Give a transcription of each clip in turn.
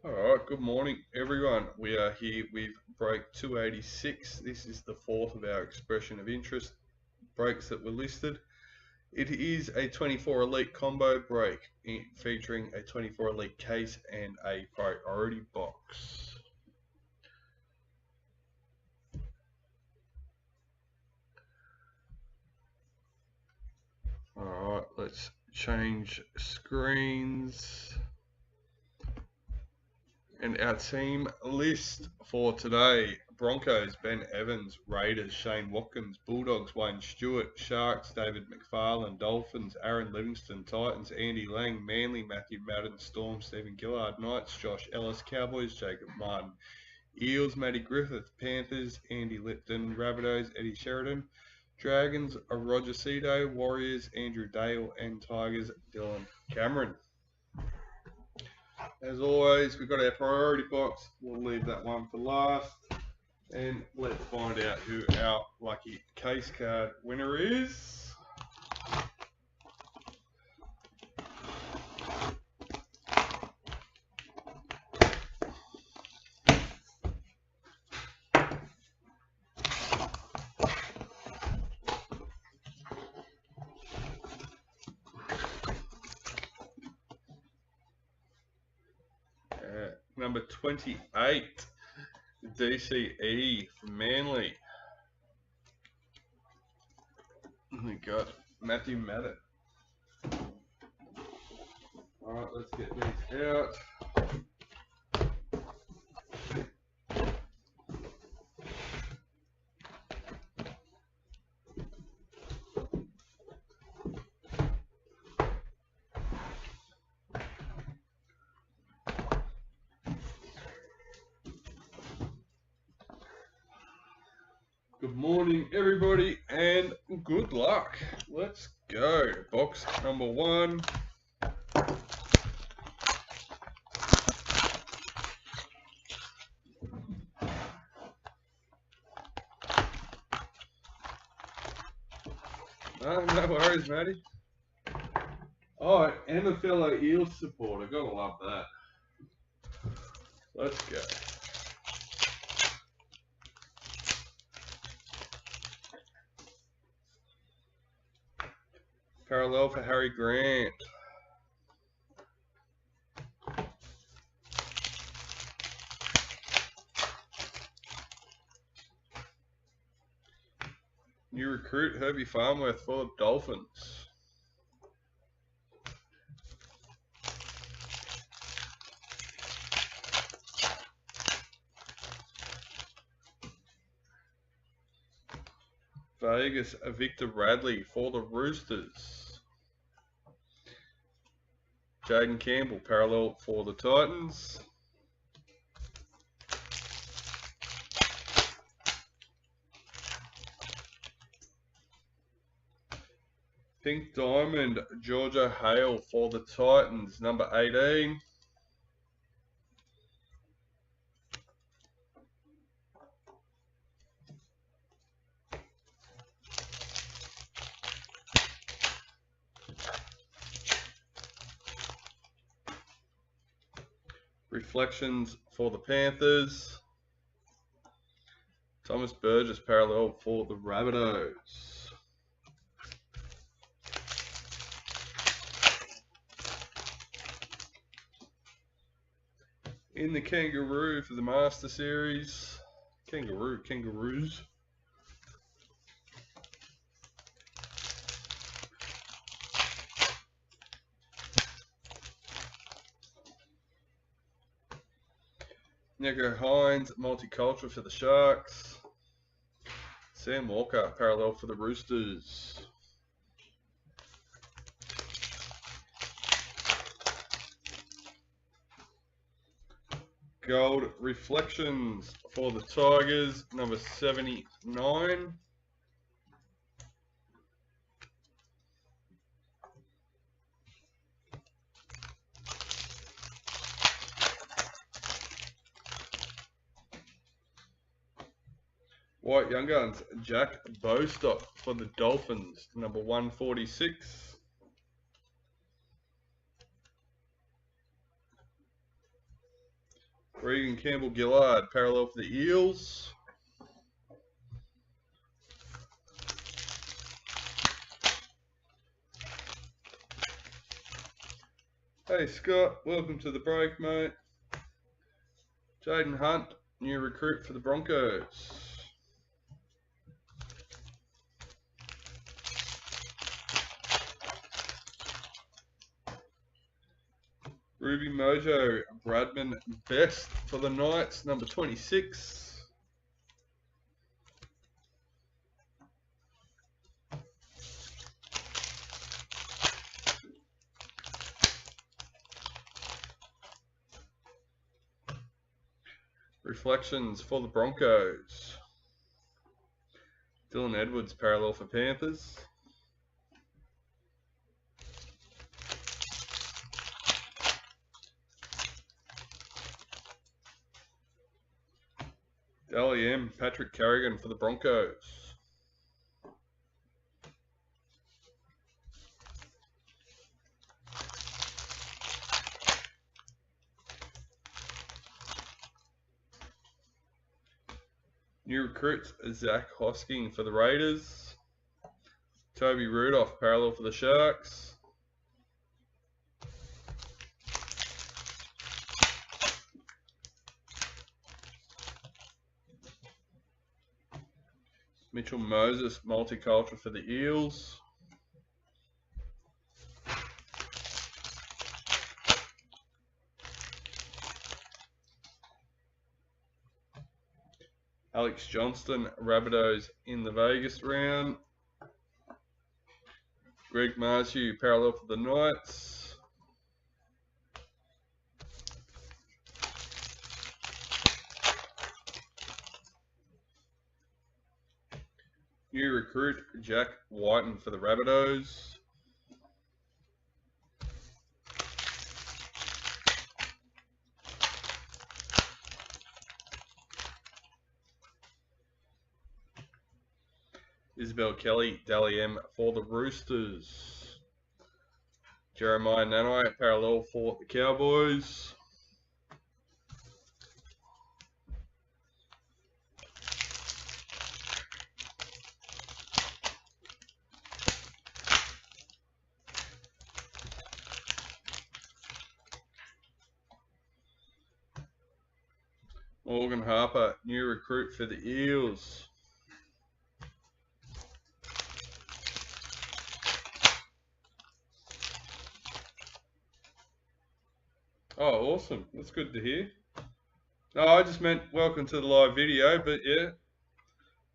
Alright, good morning everyone. We are here with break 286. This is the fourth of our expression of interest breaks that were listed. It is a 24 Elite combo break featuring a 24 Elite case and a priority box. Alright, let's change screens. And our team list for today: Broncos, Ben Evans; Raiders, Shane Watkins; Bulldogs, Wayne Stewart; Sharks, David McFarlane; Dolphins, Aaron Livingston; Titans, Andy Lang; Manly, Matthew Madden; Storm, Stephen Gillard; Knights, Josh Ellis; Cowboys, Jacob Martin; Eels, Matty Griffith; Panthers, Andy Lipton; Rabbitohs, Eddie Sheridan; Dragons, Roger Cedo; Warriors, Andrew Dale; and Tigers, Dylan Cameron. As always, we've got our priority box. We'll leave that one for last. And let's find out who our lucky case card winner is. Number 28, DCE for Manly. We got Matthew Madden. Alright, let's get these out. Good morning everybody and good luck. Let's go. Box number 1. No worries, Matty. Oh, and a fellow Eels supporter. Gotta love that. Let's go. Parallel for Harry Grant. New recruit Herbie Farmworth for the Dolphins. Vegas Victor Radley for the Roosters. Jaden Campbell parallel for the Titans. Pink Diamond Georgia Hale for the Titans, number 18. Reflections for the Panthers. Thomas Burgess parallel for the Rabbitohs. In the Kangaroo for the Master Series. Kangaroos. Nico Hines, multicultural for the Sharks. Sam Walker, parallel for the Roosters. Gold Reflections for the Tigers, number 79. White Young Guns, Jack Bostock for the Dolphins, number 146. Regan Campbell-Gillard, parallel for the Eels. Hey Scott, welcome to the break, mate. Jaden Hunt, new recruit for the Broncos. Ruby Mojo, Bradman Best for the Knights, number 26. Reflections for the Broncos. Dylan Edwards, parallel for Panthers. Dally M, Patrick Carrigan for the Broncos. New recruits, Zach Hosking for the Raiders. Toby Rudolph, parallel for the Sharks. Mitchell Moses, multicultural for the Eels. Alex Johnston, Rabbitohs in the Vegas round. Greg Marshall, parallel for the Knights. New recruit, Jack Whiten for the Rabbitohs. Isabel Kelly, Dally M for the Roosters. Jeremiah Nanai, parallel for the Cowboys. Morgan Harper, new recruit for the Eels. Oh, awesome. That's good to hear. No, I just meant welcome to the live video, but yeah.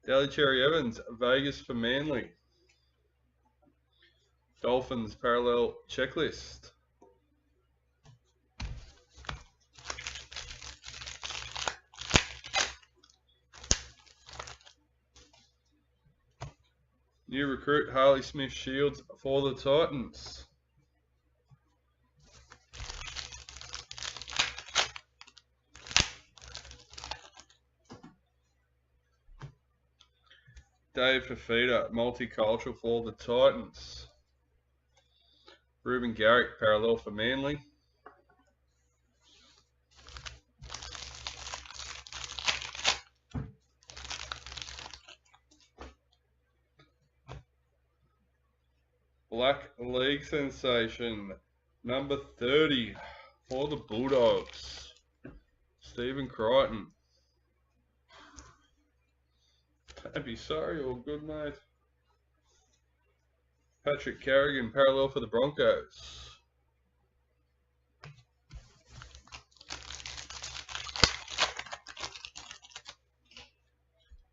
Daly Cherry Evans, Vegas for Manly. Dolphins parallel checklist. New recruit, Harley Smith Shields for the Titans. Dave Fafita, multicultural for the Titans. Ruben Garrick, parallel for Manly. Black League sensation, number 30 for the Bulldogs. Stephen Crichton. Don't be sorry, all good, mate. Patrick Carrigan, parallel for the Broncos.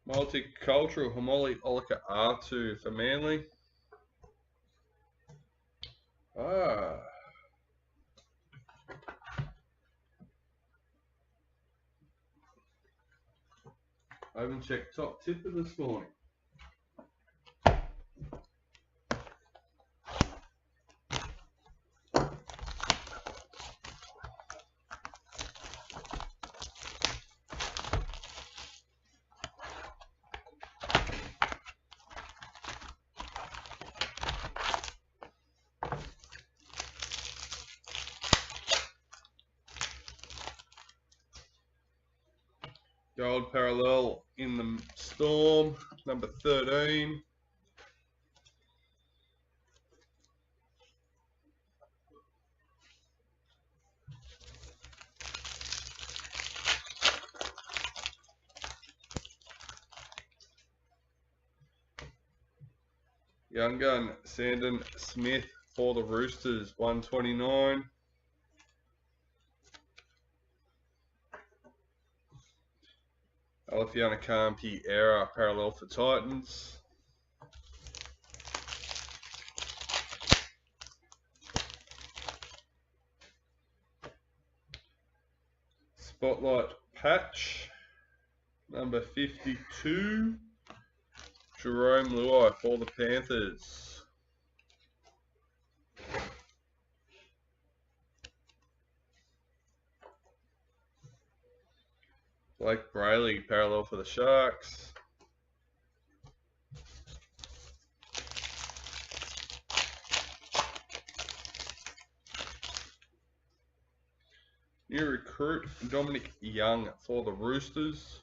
Multicultural, Hamoli Olika R2 for Manly. I haven't checked top tipper this morning. Gold parallel in the Storm, number 13. Young Gun, Sandon Smith for the Roosters, 129. Alifiana Kampi Era parallel for Titans. Spotlight patch, number 52. Jerome Luai for the Panthers. Blake Brayley parallel for the Sharks. New recruit Dominic Young for the Roosters.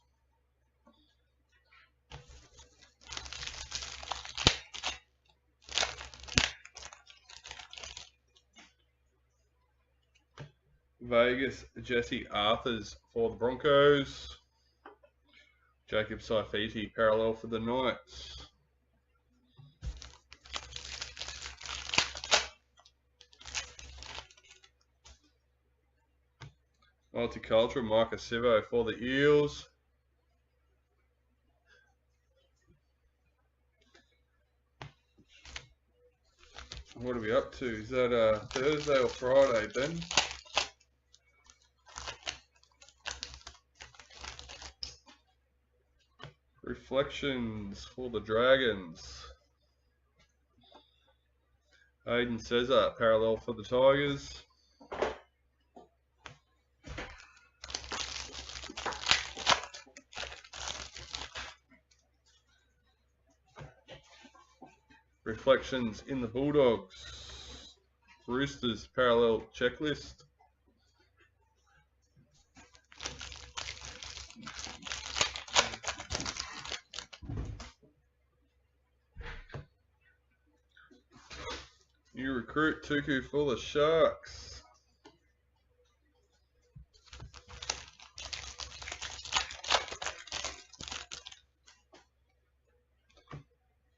Vegas Jesse Arthurs for the Broncos. Jacob Saifiti parallel for the Knights. Multicultural Micah Sivo for the Eels. What are we up to? Is that Thursday or Friday, Ben? Reflections for the Dragons. Aiden Cesar parallel for the Tigers. Reflections in the Bulldogs. Roosters parallel checklist. New recruit Tuku for the Sharks.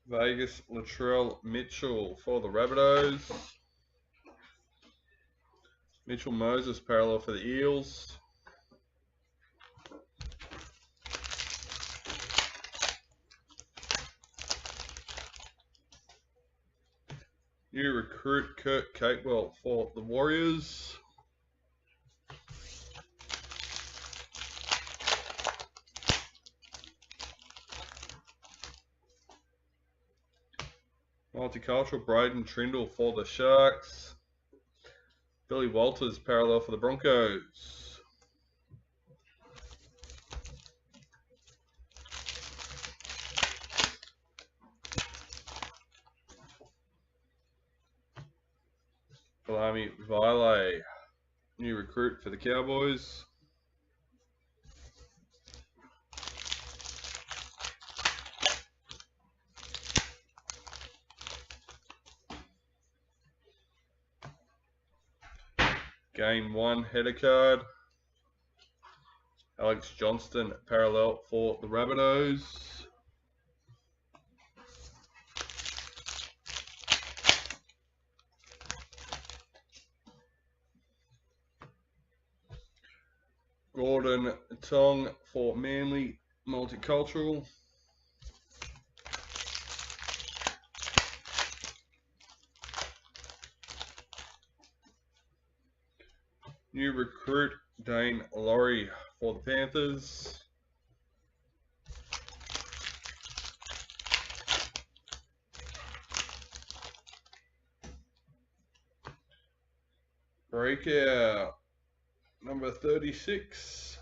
Vegas Latrell Mitchell for the Rabbitohs. Mitchell Moses parallel for the Eels. New recruit Kurt Capewell for the Warriors. Multicultural Braden Trindle for the Sharks. Billy Walters parallel for the Broncos. Palami Vile, new recruit for the Cowboys. Game 1 header card. Alex Johnston parallel for the Rabbitohs. Gordon Tong for Manly Multicultural. New recruit Dane Laurie for the Panthers. Breakout number 36,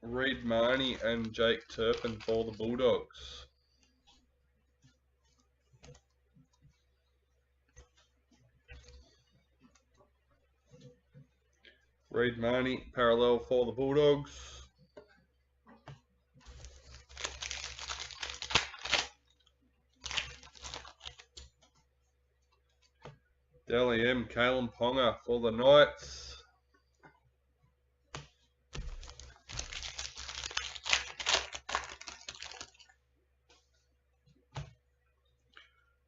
Reid Marnie and Jake Turpin for the Bulldogs. Reid Marnie parallel for the Bulldogs. Dally M, Kalen Ponga for the Knights.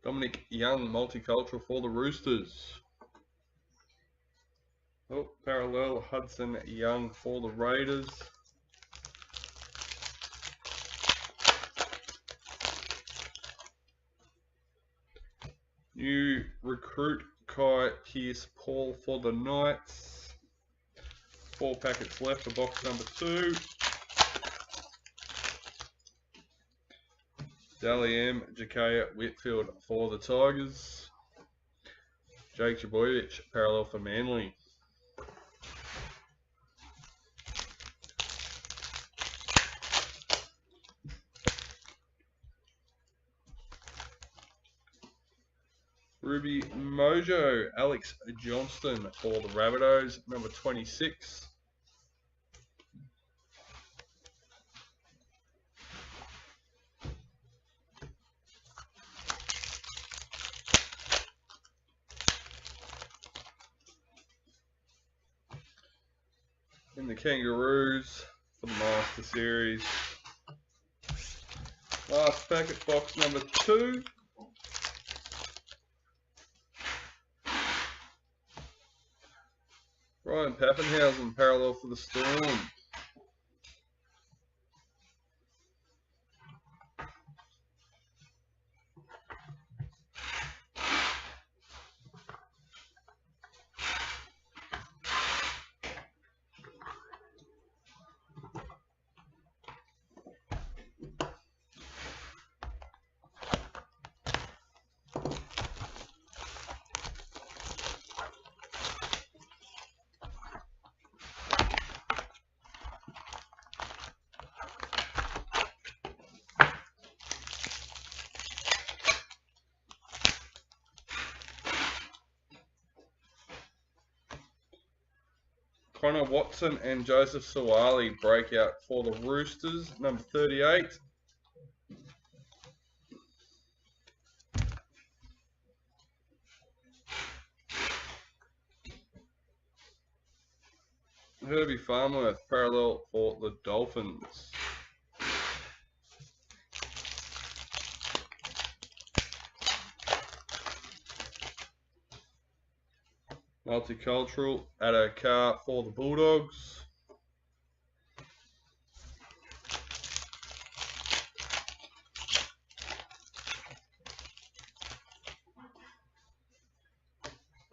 Dominic Young, multicultural for the Roosters. Oh, parallel Hudson Young for the Raiders. New recruit Kai Pearce Paul for the Knights. 4 packets left for box number 2. Dally M, Jakaya Whitfield for the Tigers. Jake Jaboyevich, parallel for Manly. Ruby Mojo, Alex Johnston for the Rabbitohs, number 26. In the Kangaroos for the Master Series. Last packet, box number 2. Ryan Pappenhausen, parallel for the Storm. Connor Watson and Joseph Sawali breakout for the Roosters, number 38. Herbie Farmworth, parallel for the Dolphins. Multicultural, Addo Carr for the Bulldogs.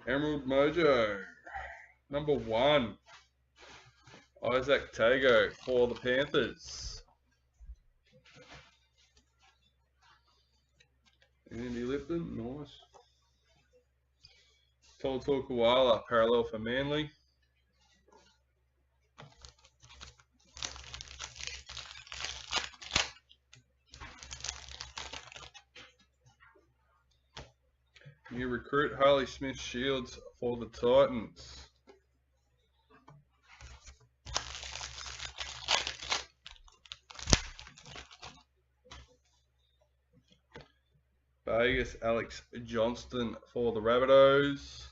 Emerald Mojo, number 1. Isaac Tago for the Panthers. Andy Lipton, nice. Toltor Koala, parallel for Manly. New recruit Harley Smith Shields for the Titans. Vegas Alex Johnston for the Rabbitohs.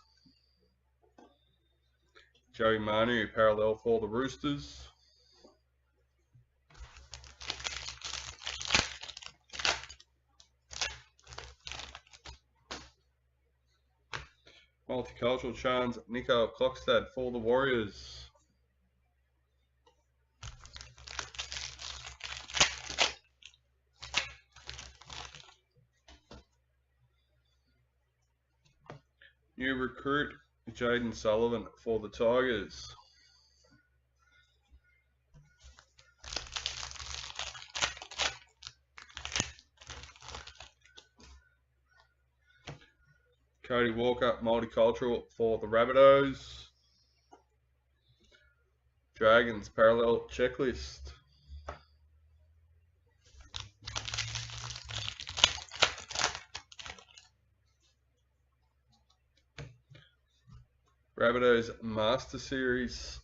Joey Manu, parallel for the Roosters. Multicultural Chance, Nico Klokstad for the Warriors. New recruit Jaden Sullivan for the Tigers. Cody Walker, multicultural for the Rabbitohs. Dragons, parallel checklist. Rabbitohs Master Series.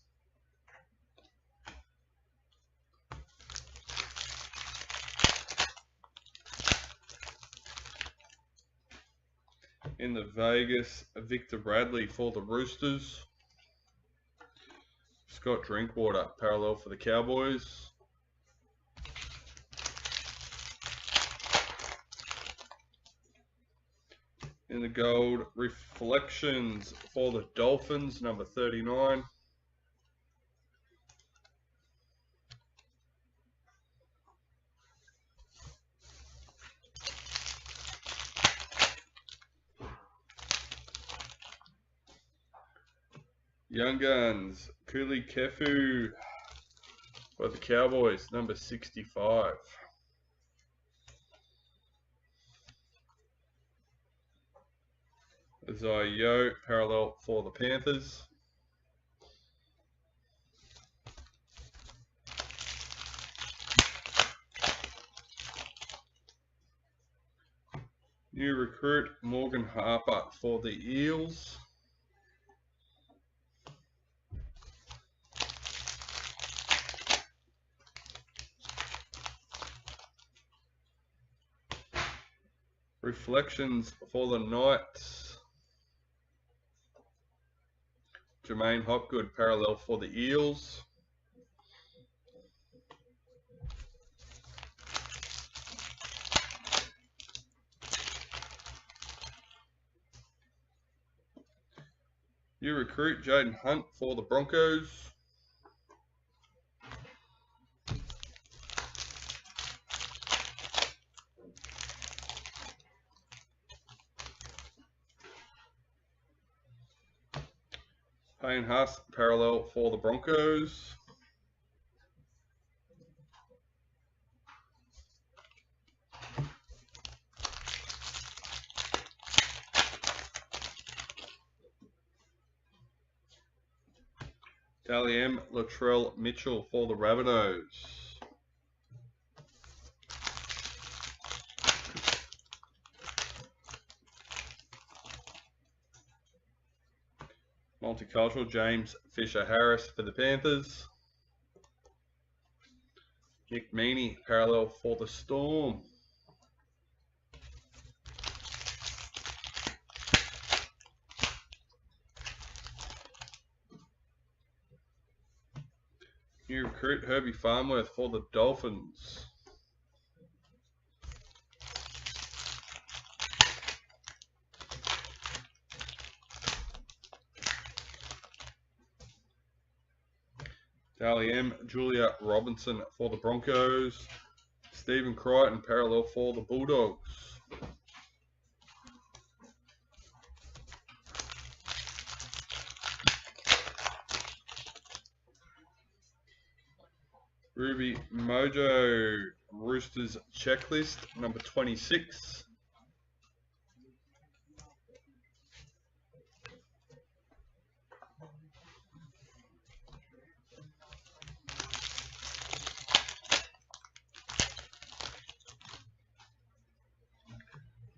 In the Vegas, Victor Bradley for the Roosters. Scott Drinkwater, parallel for the Cowboys. In the gold, Reflections for the Dolphins, number 39. Young Guns, Kuli Kefu for the Cowboys, number 65. Zayo, parallel for the Panthers. New recruit, Morgan Harper for the Eels. Reflections for the Knights, Jermaine Hopgood, parallel for the Eels. New recruit, Jaden Hunt for the Broncos. Payne Haas, parallel for the Broncos. Dally M, Latrell Mitchell for the Rabbitohs. Multicultural, James Fisher-Harris for the Panthers. Nick Meaney, parallel for the Storm. New recruit, Herbie Farmworth for the Dolphins. Dally M, Julia Robinson for the Broncos. Stephen Crichton, parallel for the Bulldogs. Ruby Mojo, Roosters Checklist, number 26.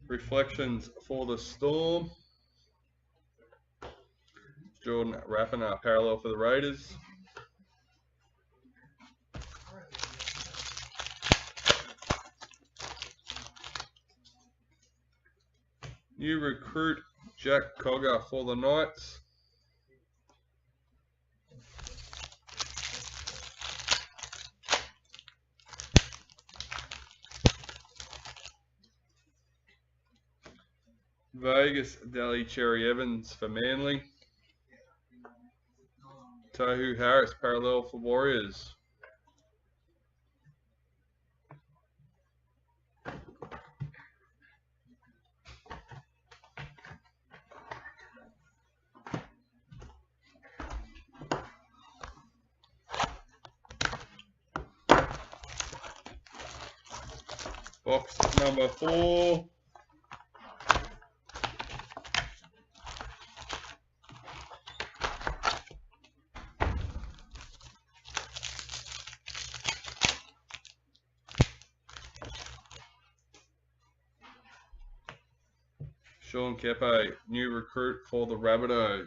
Reflections for the Storm, Jordan Rapiner, parallel for the Raiders. New recruit, Jack Cogger for the Knights. Vegas, Dally Cherry Evans for Manly. Tohu Harris, parallel for Warriors. Box number 4. Sean Kepe, new recruit for the Rabbitohs.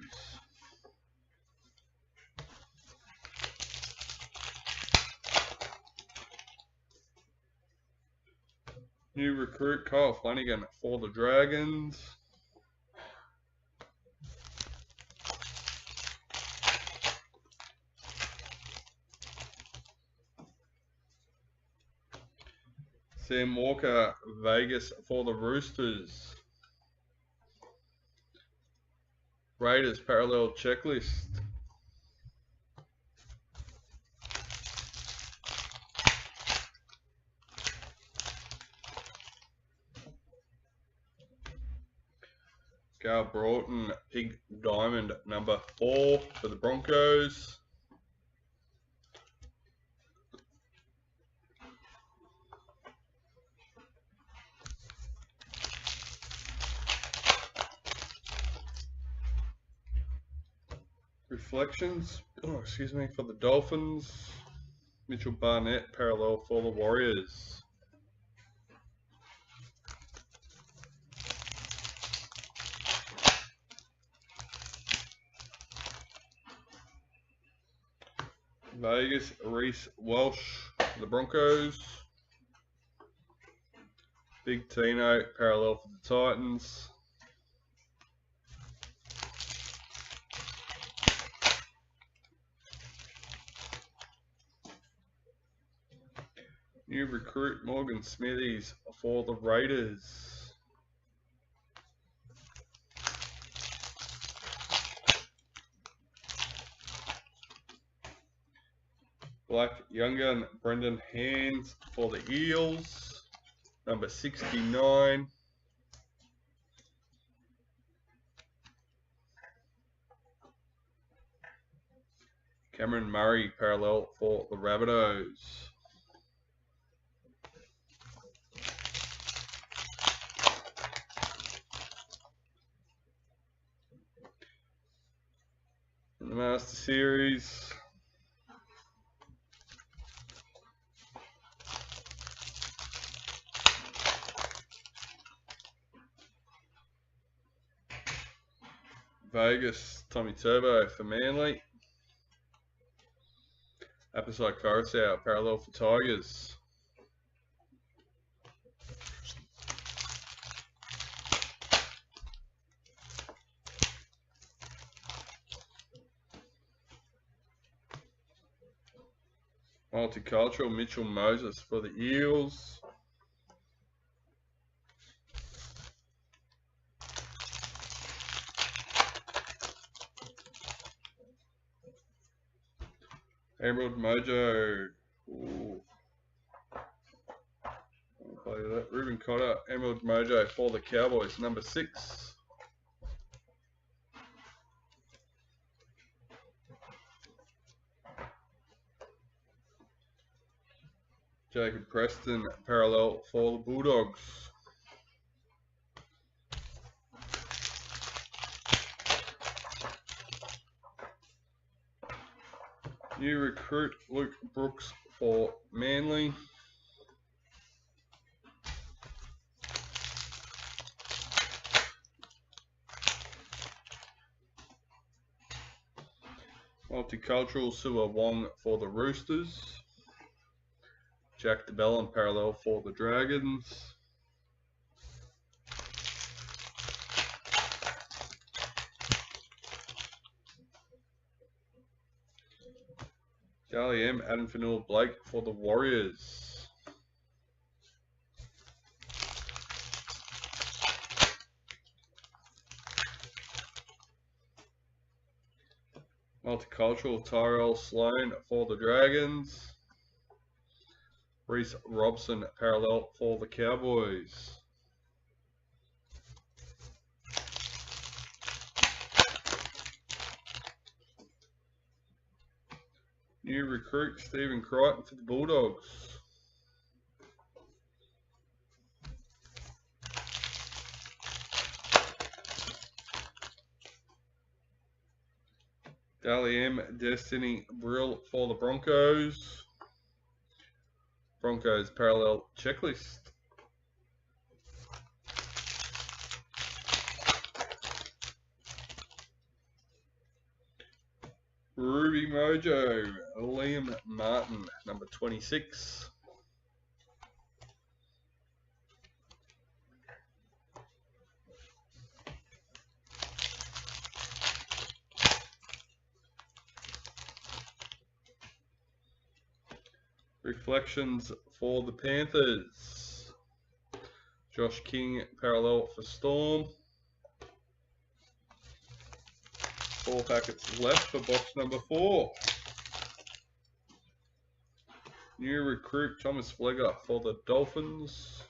New recruit, Kyle Flanagan for the Dragons. Sam Walker, Vegas for the Roosters. Raiders parallel checklist. Gal Broughton, Pig Diamond number 4 for the Broncos. Reflections, for the Dolphins. Mitchell Barnett, parallel for the Warriors. Vegas, Reece Welsh for the Broncos. Big Tino, parallel for the Titans. New recruit Morgan Smithies for the Raiders. Black Young Gun Brendan Hands for the Eels, number 69. Cameron Murray, parallel for the Rabbitohs. In the Master Series, Vegas, Tommy Turbo for Manly. Apposite Coruscant, parallel for Tigers. Multicultural Mitchell Moses for the Eels. Emerald Mojo. Ooh. I'll play that. Ruben Cotter, Emerald Mojo for the Cowboys, number 6. Jacob Preston, parallel for the Bulldogs. New recruit Luke Brooks for Manly. Multicultural Sua Wong for the Roosters. Jack DeBellin, parallel for the Dragons. Charlie M. Adam Fanua Blake for the Warriors. Multicultural Tyrell Sloan for the Dragons. Reece Robson, parallel for the Cowboys. New recruit Stephen Crichton for the Bulldogs. Dally M. Destiny Brill for the Broncos. Broncos parallel checklist. Ruby Mojo, Liam Martin, number 26. Reflections for the Panthers. Josh King, parallel for Storm. 4 packets left for box number 4. New recruit Thomas Flegler for the Dolphins.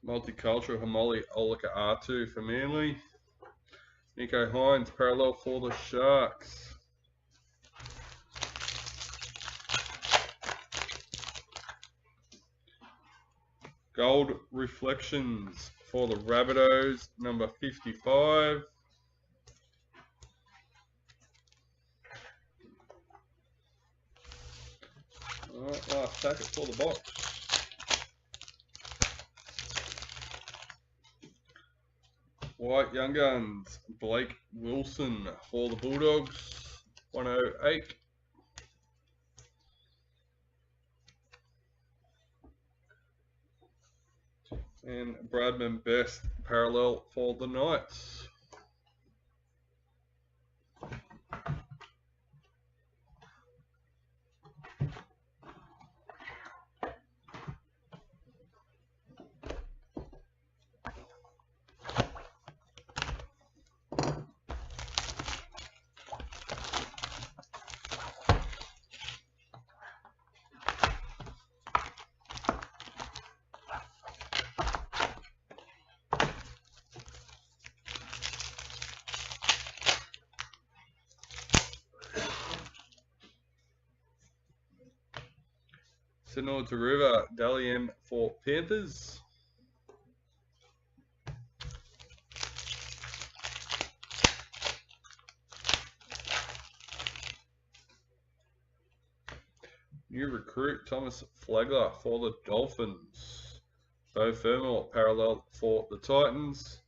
Multicultural Hamoli Olika R2 for Manly. Nico Hines, parallel for the Sharks. Gold Reflections for the Rabbitohs, number 55. Alright, last packet for the box. White Young Guns, Blake Wilson for the Bulldogs, 108. And Bradman Best, parallel for the Knights. Senor Taruva, Dally M for Panthers. New recruit Thomas Flegler for the Dolphins. Bo Fermor, parallel for the Titans.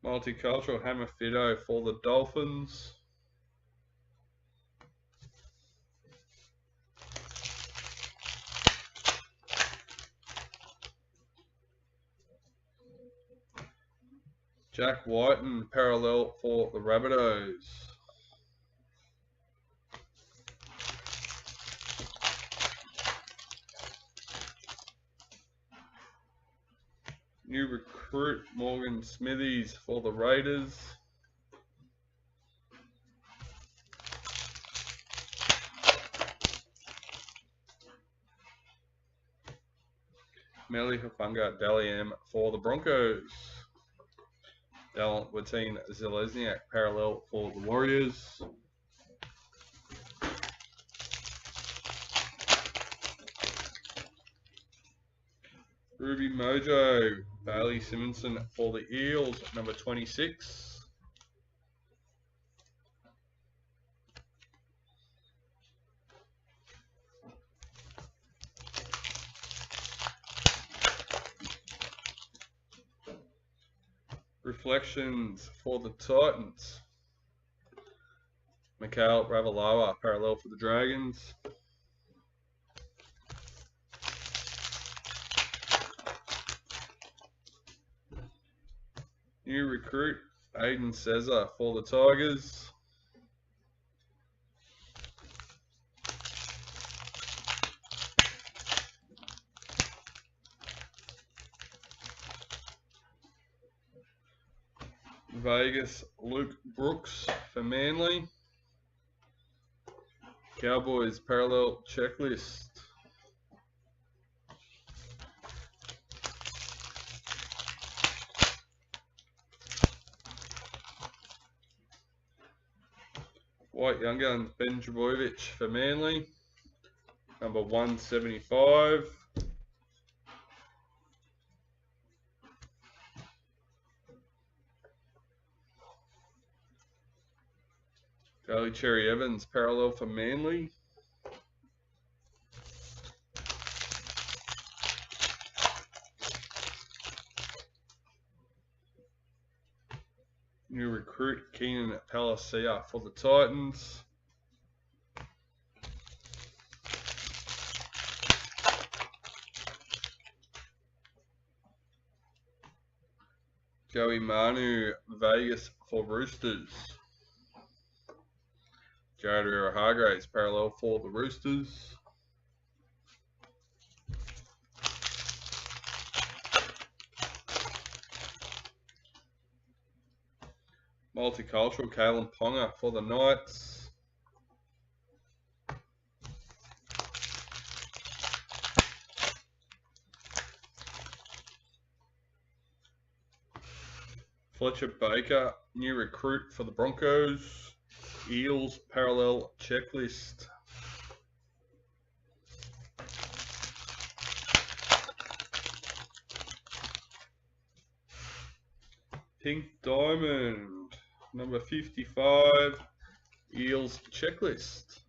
Multicultural Hammer Fido for the Dolphins. Jack Whiten, parallel for the Rabbitohs. New recruit Morgan Smithies for the Raiders. Melly Hafunga, Dally M for the Broncos. Dalton Zelezniak, parallel for the Warriors. Ruby Mojo, Bailey Simonson for the Eels, number 26. Reflections for the Titans. Mikhail Ravalawa, parallel for the Dragons. New recruit Aiden Cesar for the Tigers. Vegas Luke Brooks for Manly. Cowboys parallel checklist. White Young Guns Ben Trbojevic for Manly, number 175. Valley Cherry Evans, parallel for Manly. New recruit Keenan Palacia for the Titans. Joey Manu, Vegas for Roosters. Jared Hargraves, parallel for the Roosters. Multicultural, Kalen Ponga for the Knights. Fletcher Baker, new recruit for the Broncos. Eels, parallel checklist. Pink Diamond, number 55, Eels checklist.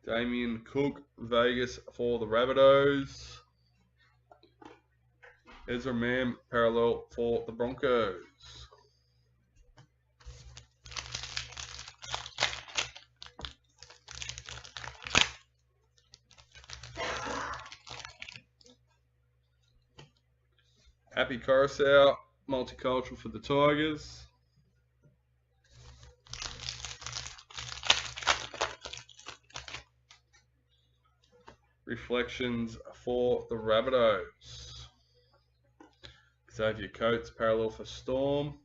Damien Cook, Vegas for the Rabbitohs. Ezra Mam, parallel for the Broncos. Happy Coruscant, multicultural for the Tigers. Reflections for the Rabbitohs. Xavier Coates, parallel for Storm.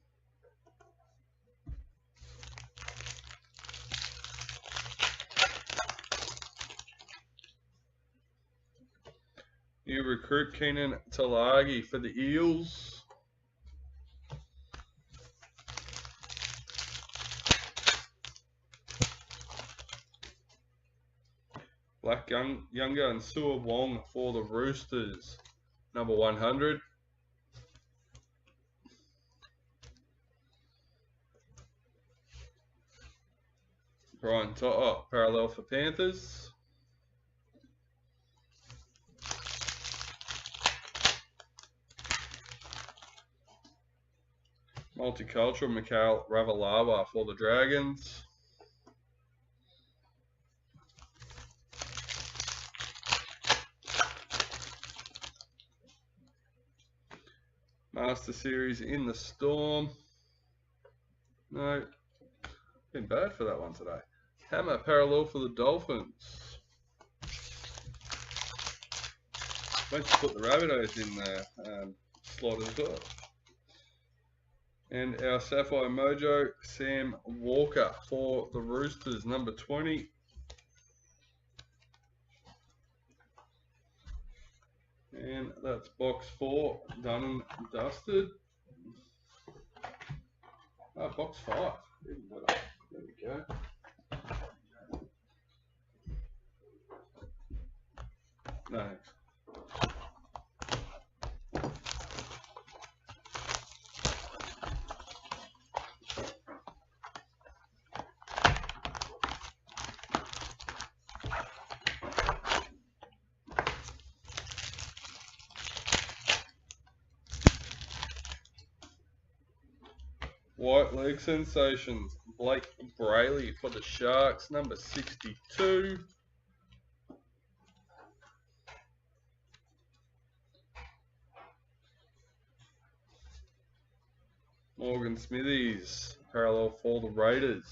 New recruit Keenan Talagi for the Eels. Black Younger and Sua Wong for the Roosters, number 100. Brian To'o, parallel for Panthers. Multicultural Mikhail Ravalawa for the Dragons. Master Series in the Storm. No, been bad for that one today. Hammer, parallel for the Dolphins. Went to put the Rabbitohs in the slot as well. And our Sapphire Mojo, Sam Walker for the Roosters, number 20. And that's box 4, done and dusted. Box 5, even better. There we go. No. White League Sensations, Blake Brayley for the Sharks, number 62. Morgan Smithies, parallel for the Raiders.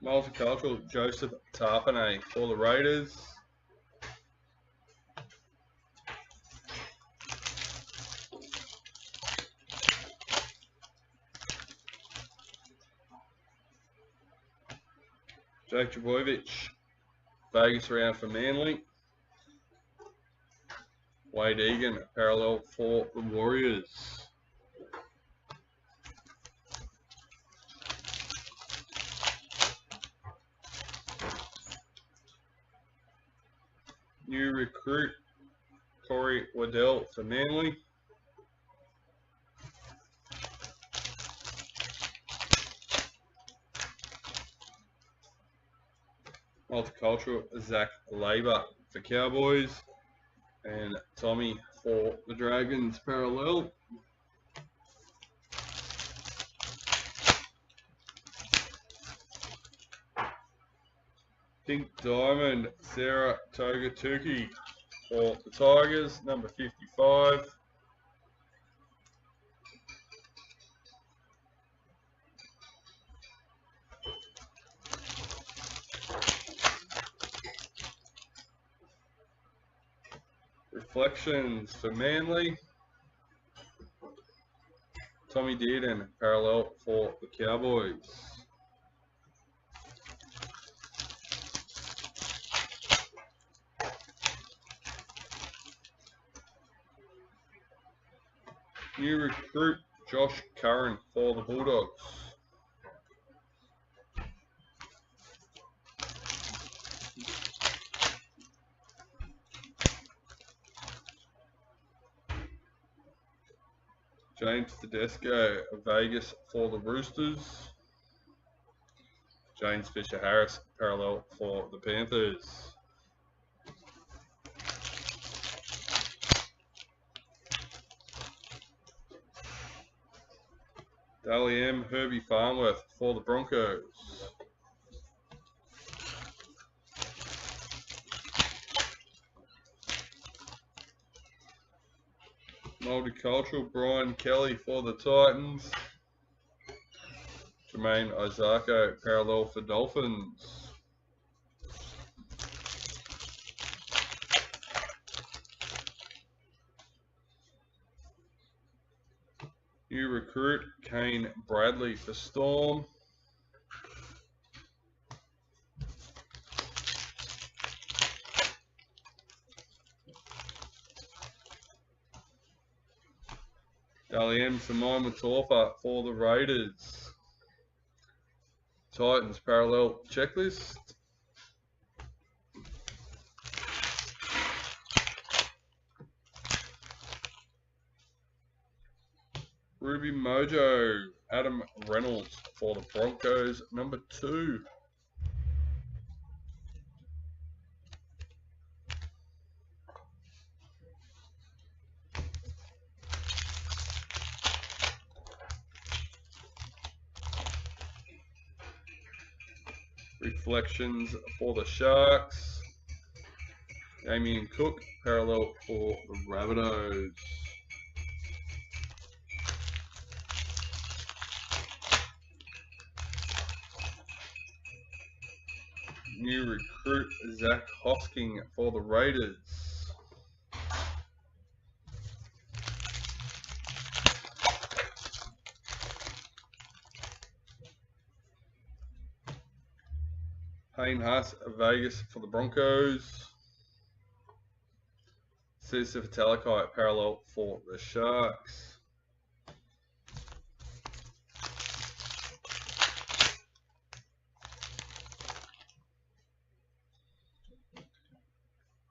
Multicultural, Joseph Tarpanay for the Raiders. Jake Trbojevic, Vegas round for Manly. Wade Egan, parallel for the Warriors. New recruit, Corey Waddell for Manly. Multicultural, Zach Labour for Cowboys. And Tommy for the Dragons parallel. Pink Diamond, Sarah Togatuki for the Tigers, number 55. Reflections for Manly, Tommy Dearden parallel for the Cowboys. New recruit Josh Curran for the Bulldogs. James Tedesco of Vegas for the Roosters. James Fisher-Harris parallel for the Panthers. Dally M. Herbie Farnworth for the Broncos. Multicultural Brian Kelly for the Titans. Jermaine Isako parallel for Dolphins. New recruit Kane Bradley for Storm. Dally M. Simon Matorfa for the Raiders. Titans parallel checklist. Ruby Mojo, Adam Reynolds for the Broncos, number 2. Reflections for the Sharks. Damien Cook, parallel for the Rabbitohs. New recruit Zach Hosking for the Raiders. Payne Haas of Vegas for the Broncos. Cesar Talakai parallel for the Sharks.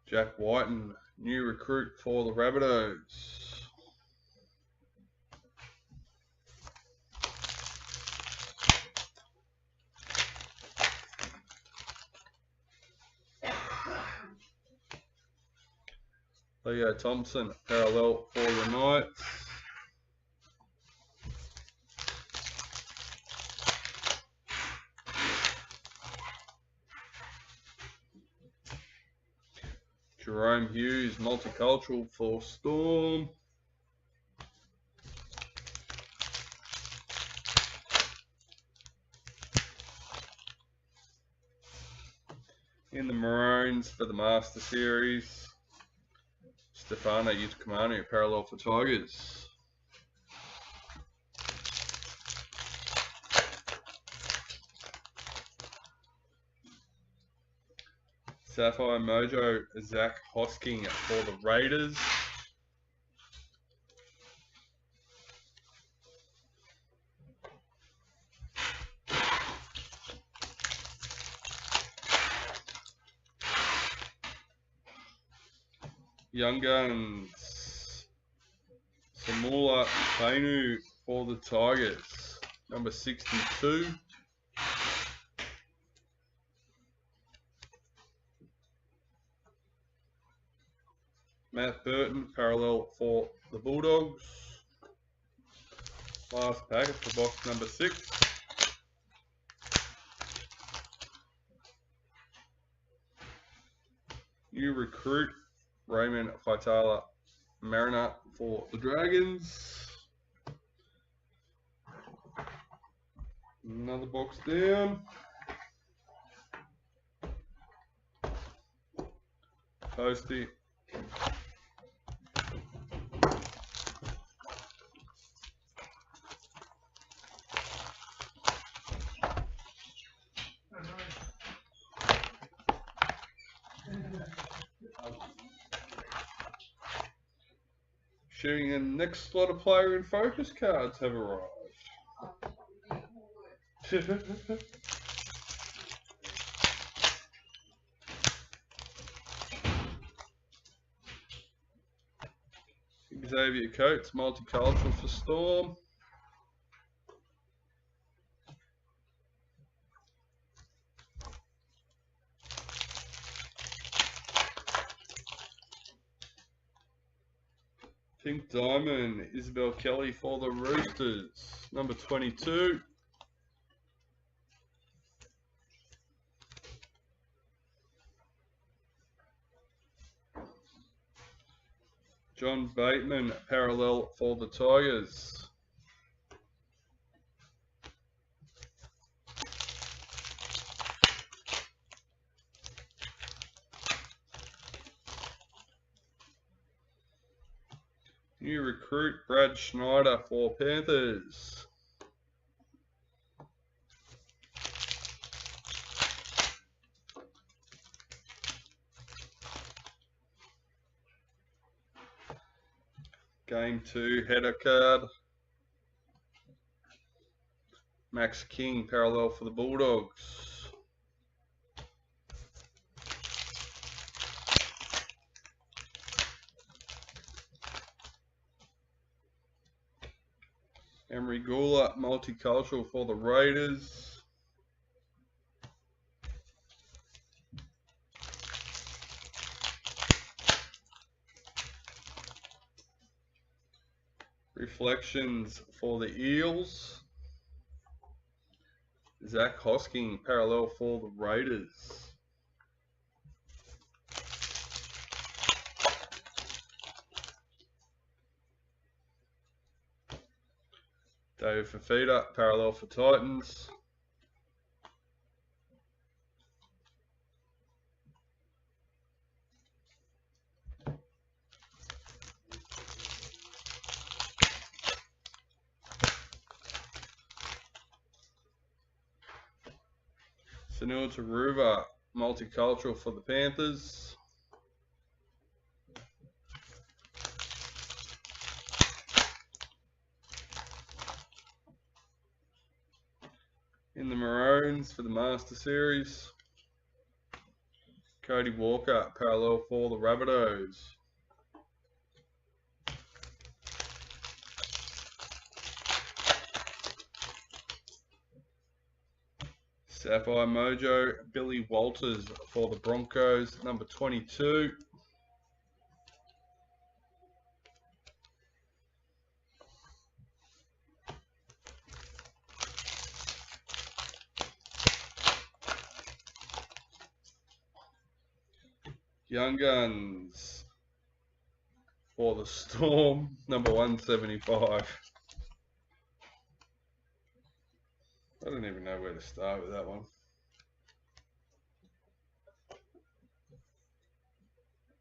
Jack Whiten, new recruit for the Rabbitohs. Leo Thompson, parallel for the Knights. Jerome Hughes, multicultural for Storm. In the Maroons for the Master Series, Stefano Utokumanu, parallel for Tigers. Sapphire Mojo, Zach Hosking for the Raiders. Young Guns, Samula Fainu for the Tigers, number 62. Matt Burton, parallel for the Bulldogs. Last packet for box number 6. New recruit, Raymond Faitala Mariner for the Dragons. Another box down. Posty. Shooting in the next slot of player in focus cards have arrived. Xavier Coates, multicultural for Storm. Pink Diamond, Isabel Kelly for the Roosters, number 22. John Bateman, parallel for the Tigers. New recruit, Brad Schneider for Panthers. Game 2 header card. Max King, parallel for the Bulldogs. Emery Gula, multicultural for the Raiders. Reflections for the Eels. Zach Hosking, parallel for the Raiders. David Fafita, parallel for Titans. Sunil Taruva, multicultural for the Panthers. In the Maroons for the Master Series. Cody Walker, parallel for the Rabbitohs. Sapphire Mojo, Billy Walters for the Broncos, number 22. Young Guns for the Storm, number 175. I don't even know where to start with that one.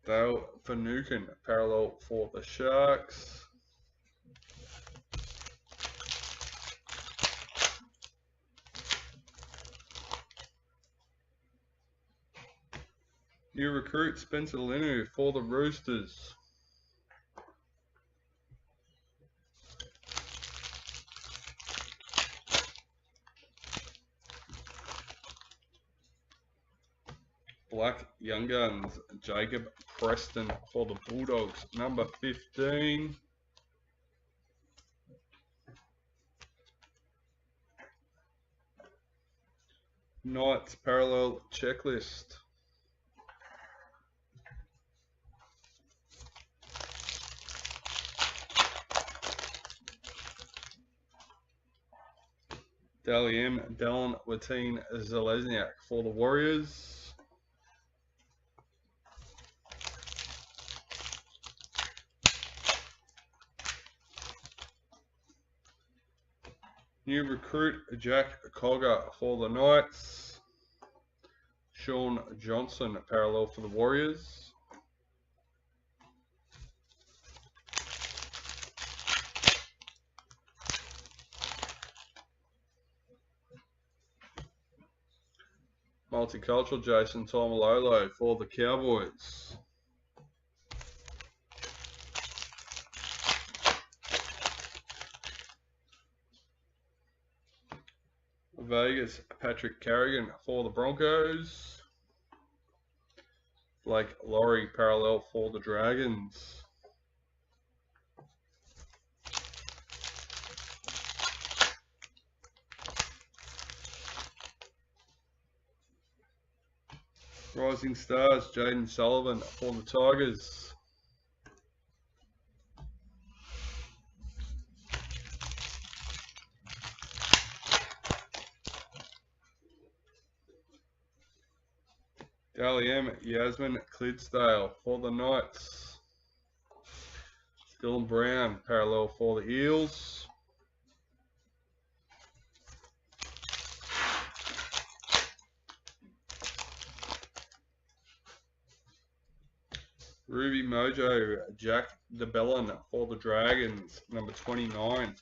Dale Finucane, parallel for the Sharks. New recruit Spencer Linu for the Roosters. Black Young Guns, Jacob Preston for the Bulldogs, number 15. Knights parallel checklist. Dally M, Dallin, Watine, Zalesniak for the Warriors. New recruit, Jack Cogger for the Knights. Sean Johnson, parallel for the Warriors. Multicultural, Jason Tomalolo for the Cowboys. Vegas, Patrick Carrigan for the Broncos. Blake Laurie, parallel for the Dragons. Rising Stars, Jaden Sullivan for the Tigers. Dally M, Yasmin Clydesdale for the Knights. Dylan Brown, parallel for the Eels. Ruby Mojo, Jack DeBellin for the Dragons, number 29.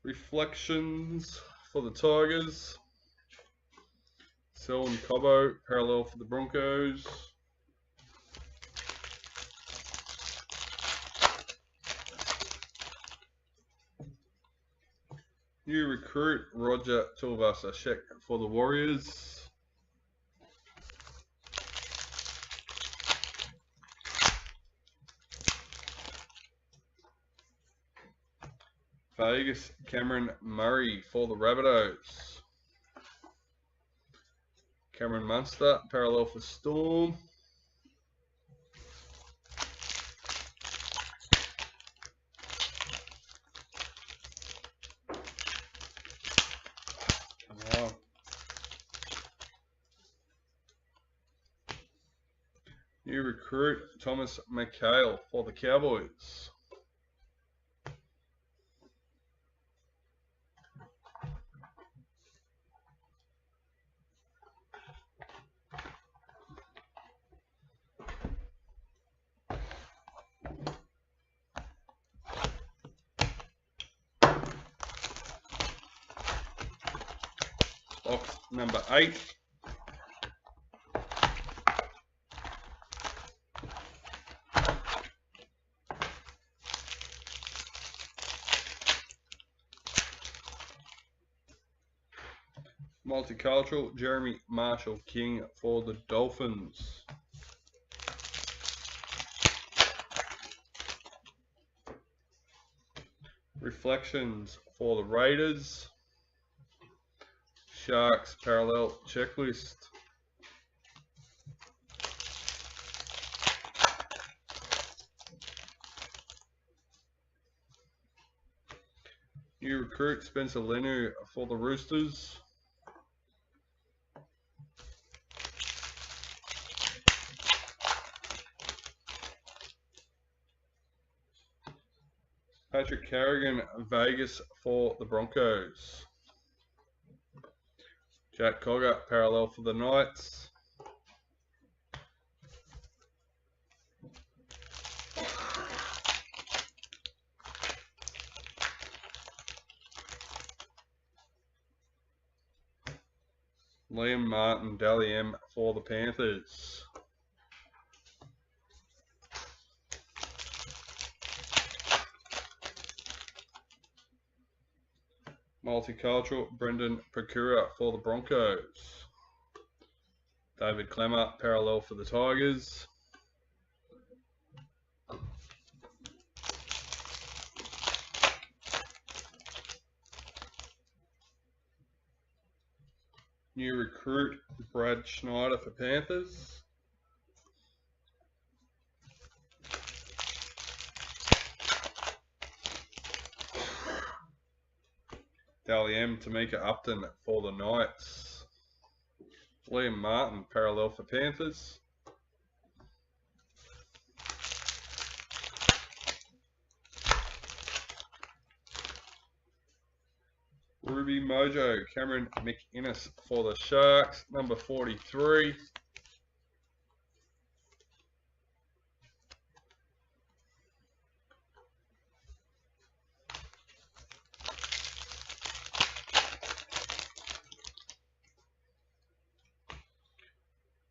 Reflections for the Tigers. Selwyn Cobbo, parallel for the Broncos. New recruit, Roger Tuivasa-Sheck for the Warriors. Vegas, Cameron Murray for the Rabbitohs. Cameron Munster, parallel for Storm. Wow. New recruit, Thomas McHale for the Cowboys. Box number 8. Multicultural, Jeremy Marshall King for the Dolphins. Reflections for the Raiders. Sharks, parallel checklist. New recruit, Spencer Lenu for the Roosters. Patrick Carrigan, Vegas for the Broncos. Jack Cogger, parallel for the Knights. Liam Martin, Dally M for the Panthers. Multicultural, Brendan Procura for the Broncos. David Clemmer, parallel for the Tigers. New recruit Brad Schneider for Panthers. Dally M, Tamika Upton for the Knights. Liam Martin, parallel for Panthers. Ruby Mojo, Cameron McInnes for the Sharks, number 43.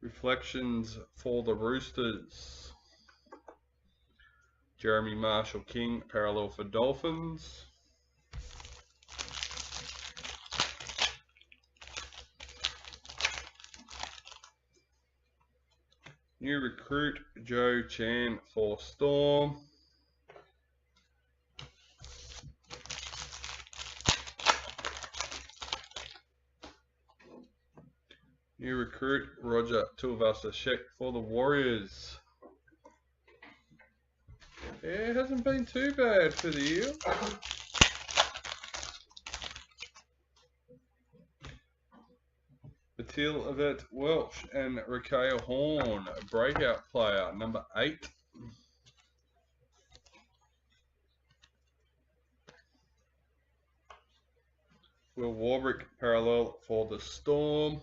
Reflections for the Roosters. Jeremy Marshall King, parallel for Dolphins. New recruit Joe Chan for Storm. New recruit Roger Tuivasa-Sheck for the Warriors. Yeah, it hasn't been too bad for the Eels. Batil Yvette Welch and Rakea Horn, breakout player, number 8. Will Warbrick, parallel for the Storm.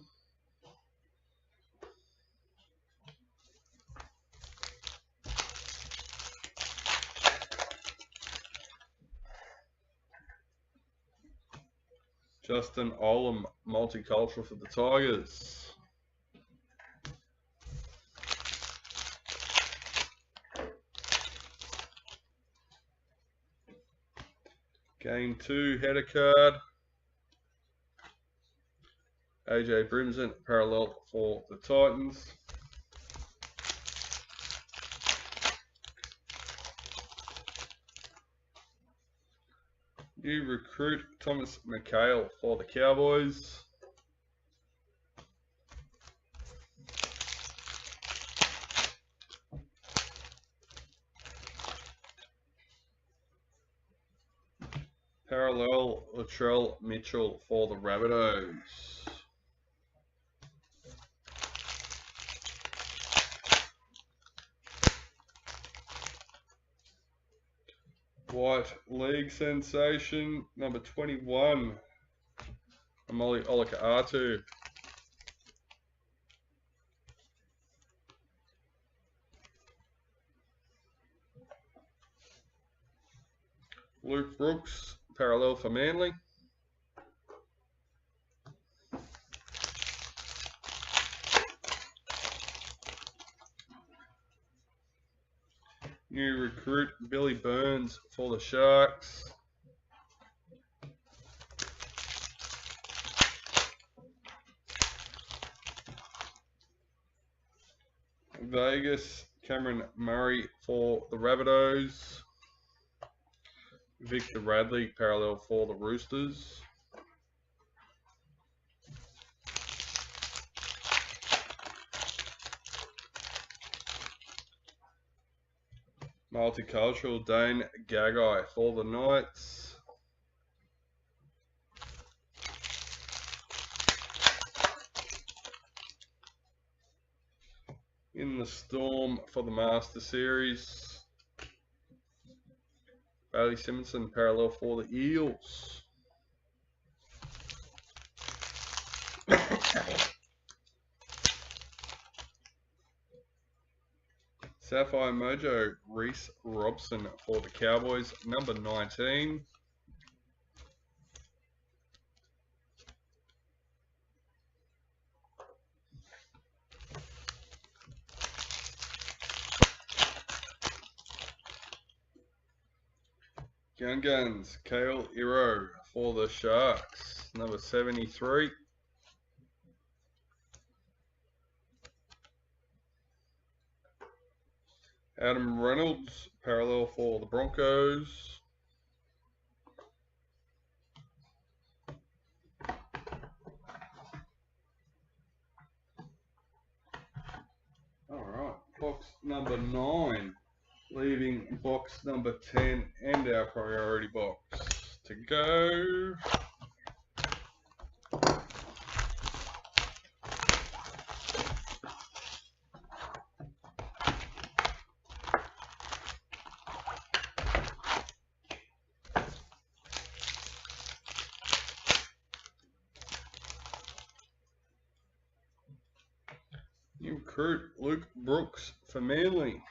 Justin Olam, multicultural for the Tigers. Game 2, header card. AJ Brimson, parallel for the Titans. New recruit Thomas McHale for the Cowboys. Parallel Latrell Mitchell for the Rabbitohs. White League sensation, number 21, Amoli Olaka'atu. Luke Brooks, parallel for Manly. New recruit Billy Burns for the Sharks. Vegas, Cameron Murray for the Rabbitohs. Victor Radley, parallel for the Roosters. Multicultural Dane Gagai for the Knights. In the Storm for the Master Series, Bailey Simonson, parallel for the Eels. Sapphire Mojo, Reese Robson for the Cowboys, number 19. Gun Guns, Kale Iro for the Sharks, number 73. Adam Reynolds, parallel for the Broncos. box number 9, leaving box number 10 and our priority box to go. New recruit Luke Brooks for Manly.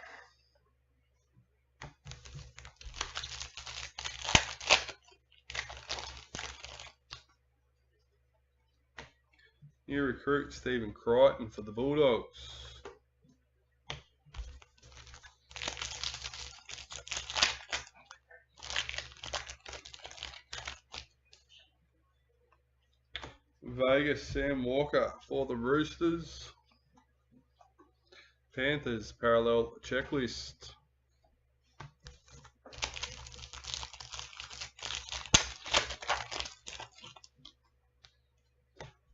New recruit Stephen Crichton for the Bulldogs. Vegas Sam Walker for the Roosters. Panthers parallel checklist.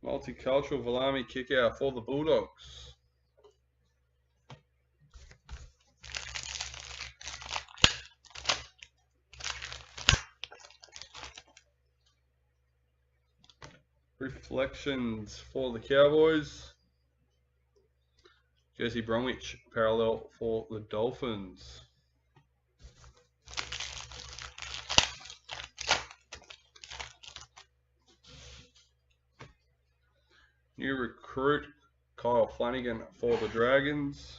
Multicultural Valami kickout for the Bulldogs. Reflections for the Cowboys. Jesse Bromwich parallel for the Dolphins. New recruit Kyle Flanagan for the Dragons.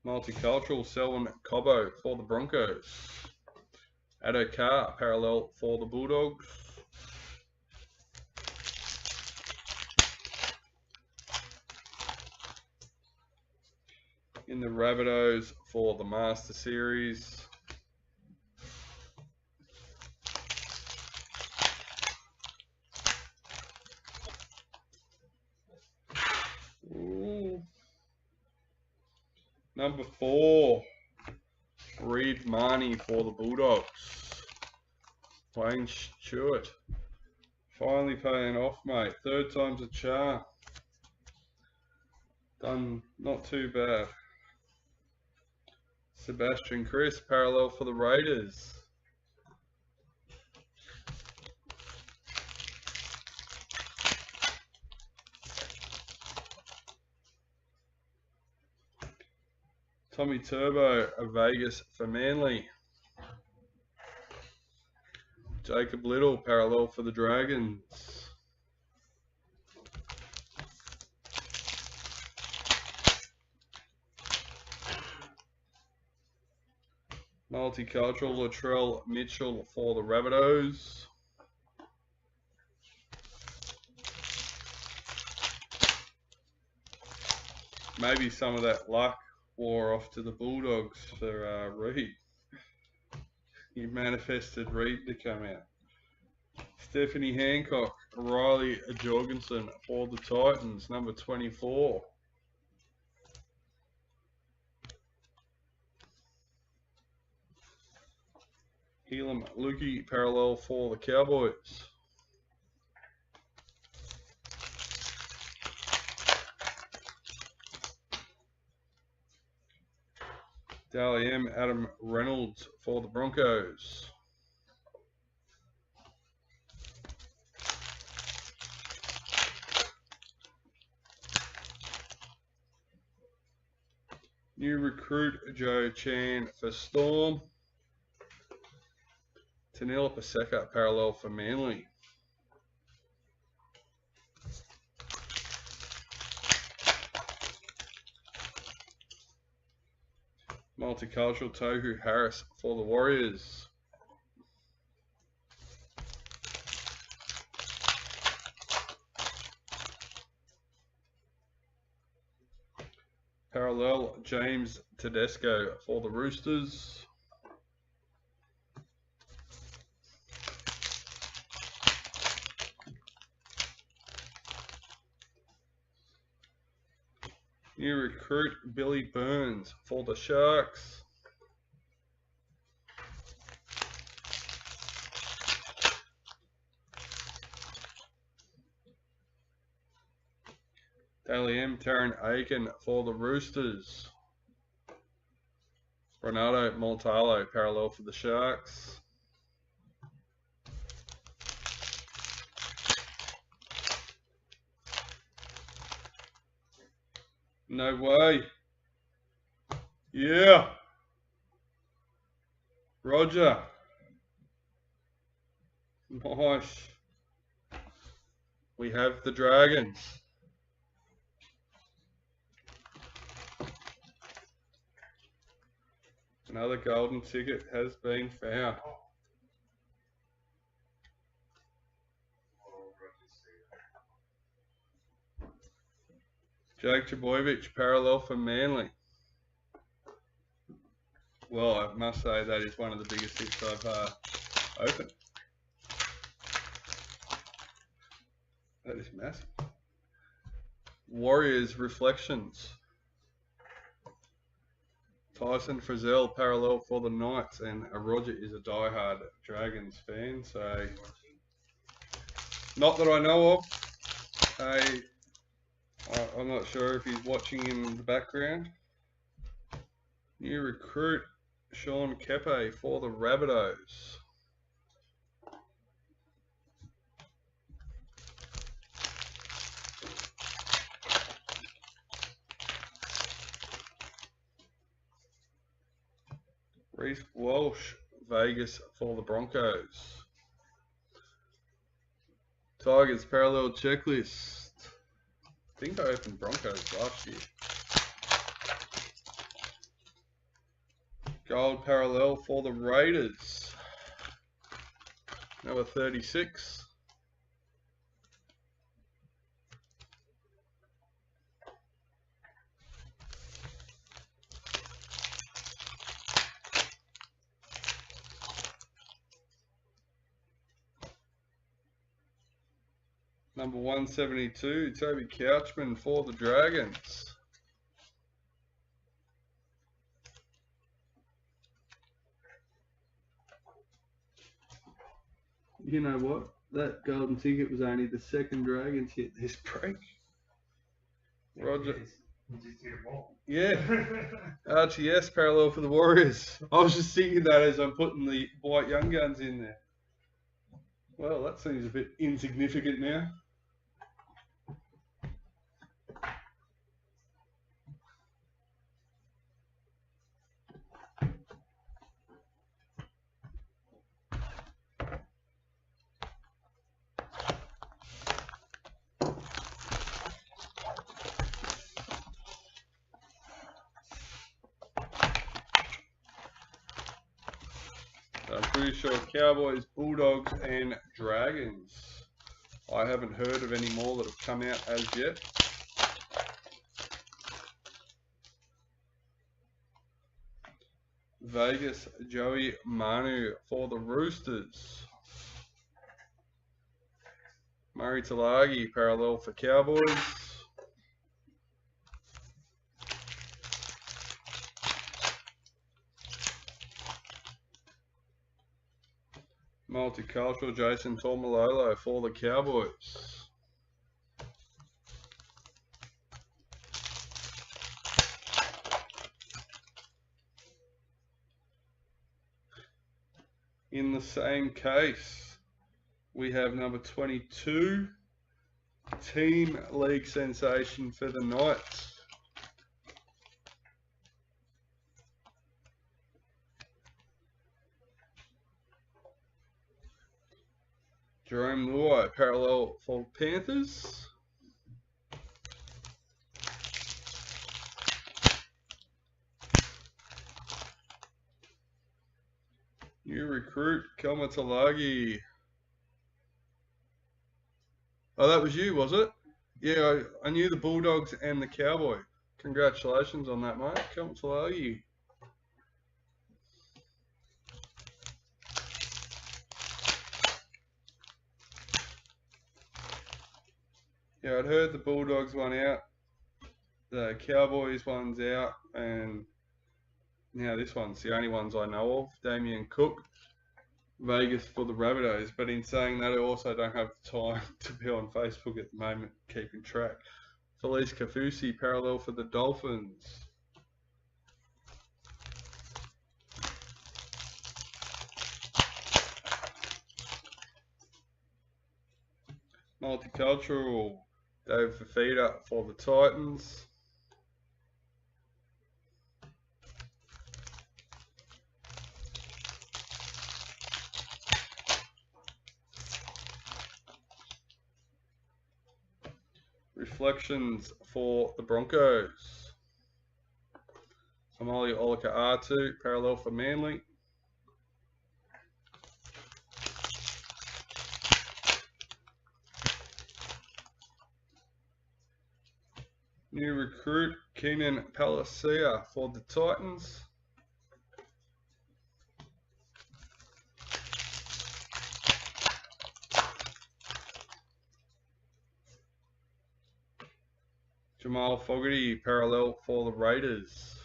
Multicultural Selwyn Cobbo for the Broncos. Addo Carr parallel for the Bulldogs. In the Rabbitohs for the Master Series. Ooh. Number 4, Reed Marnie for the Bulldogs. Wayne Stewart. Finally paying off, mate. 3rd time's a charm. Done not too bad. Sebastian Chris parallel for the Raiders. Tommy Turbo of Vegas for Manly. Jacob Little parallel for the Dragons. Multicultural Latrell Mitchell for the Rabbitohs. Maybe some of that luck wore off to the Bulldogs for Reed. He manifested Reed to come out. Stephanie Hancock, Riley Jorgensen for the Titans, number 24. Helam Lukey parallel for the Cowboys. Dally M. Adam Reynolds for the Broncos. New recruit Joe Chan for Storm. Tanila Paseka parallel for Manly. Multicultural Tohu Harris for the Warriors. Parallel James Tedesco for the Roosters. New recruit Billy Burns for the Sharks. Daly M, Taryn Aiken for the Roosters. Ronaldo Multalo parallel for the Sharks. No way. Yeah. Roger. Nice. We have the Dragons. Another golden ticket has been found. Jake Trbojevic parallel for Manly. Well, I must say that is one of the biggest hits I've opened. That is massive. Warriors Reflections. Tyson Frizzell parallel for the Knights, and Roger is a diehard Dragons fan, so not that I know of. I'm not sure if he's watching in the background. New recruit Sean Kepe for the Rabbitohs. Reece Walsh, Vegas for the Broncos. Tigers parallel checklist. I think I opened Broncos last year. Gold parallel for the Raiders. Number 36. Number 172, Toby Couchman for the Dragons. You know what? That golden ticket was only the second Dragons hit this break. Roger. Yeah. RTS parallel for the Warriors. I was just thinking that as I'm putting the white young guns in there. Well, that seems a bit insignificant now. I'm pretty sure Cowboys, Bulldogs, and Dragons. I haven't heard of any more that have come out as yet. Vegas, Joey Manu for the Roosters. Murray Talagi, parallel for Cowboys. Multicultural Jason Tormalolo for the Cowboys. In the same case, we have number 22, Team League Sensation for the Knights. Jerome Luai, parallel for Panthers. New recruit, Kelma Talagi. Oh, that was you, was it? Yeah, I knew the Bulldogs and the Cowboy. Congratulations on that, mate. Kelma Talagi. Yeah, I'd heard the Bulldogs one out, the Cowboys one's out, and now this one's the only ones I know of. Damien Cook, Vegas for the Rabbitohs. But in saying that, I also don't have the time to be on Facebook at the moment keeping track. Felice Kafusi, parallel for the Dolphins. Multicultural, Dave Fafita for the Titans. Reflections for the Broncos. Somali Olika R2, parallel for Manly. New recruit, Keenan Palacia for the Titans. Jamal Fogarty, parallel for the Raiders.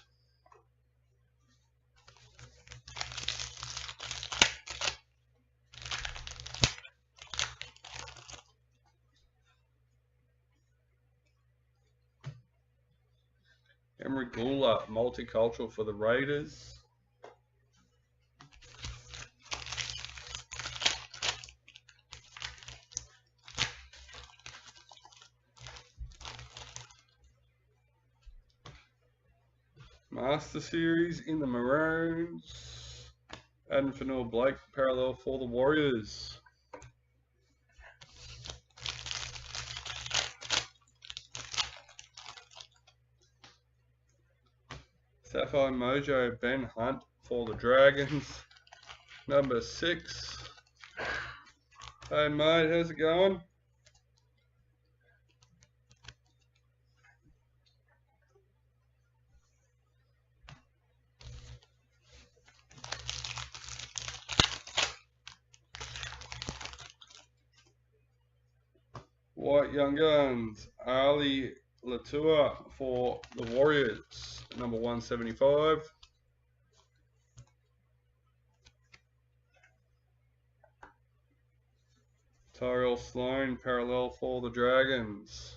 Emery Gula, multicultural for the Raiders. Master Series in the Maroons. Adam Fanua Blake, parallel for the Warriors. Sapphire Mojo, Ben Hunt for the Dragons. Number 6. Hey mate, how's it going? White Young Guns, Ali Latua for the Warriors, number 175. Tyrell Sloan, parallel for the Dragons.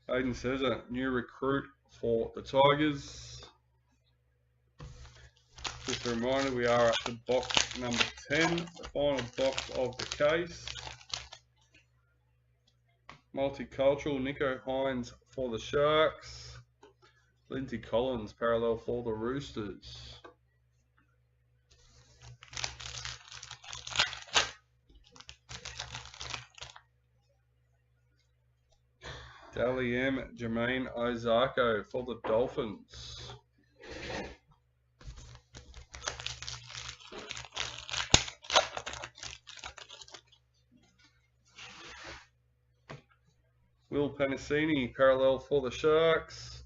Aiden Cesar, new recruit for the Tigers. Just a reminder, we are at the box number 10, the final box of the case. Multicultural, Nico Hines for the Sharks. Lindsay Collins, parallel for the Roosters. Dally M, Jermaine Isako for the Dolphins. Will Panasini, parallel for the Sharks.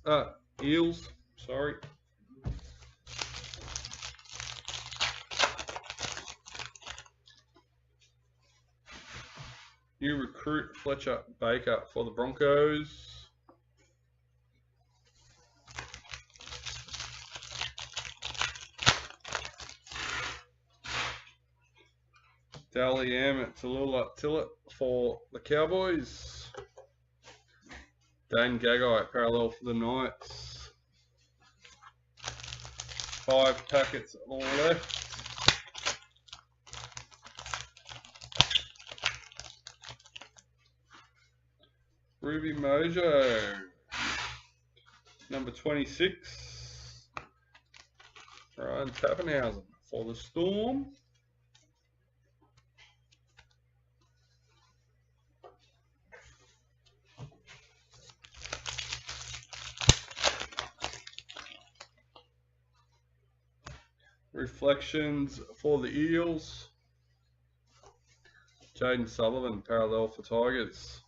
Eels, sorry. New recruit, Fletcher Baker for the Broncos. Dally M, Tallulah Tillett for the Cowboys. Dane Gagai, parallel for the Knights. 5 packets left. Ruby Mojo, number 26. Ryan Tappenhausen for the Storm. Reflections for the Eels. Jaden Sullivan, parallel for Tigers.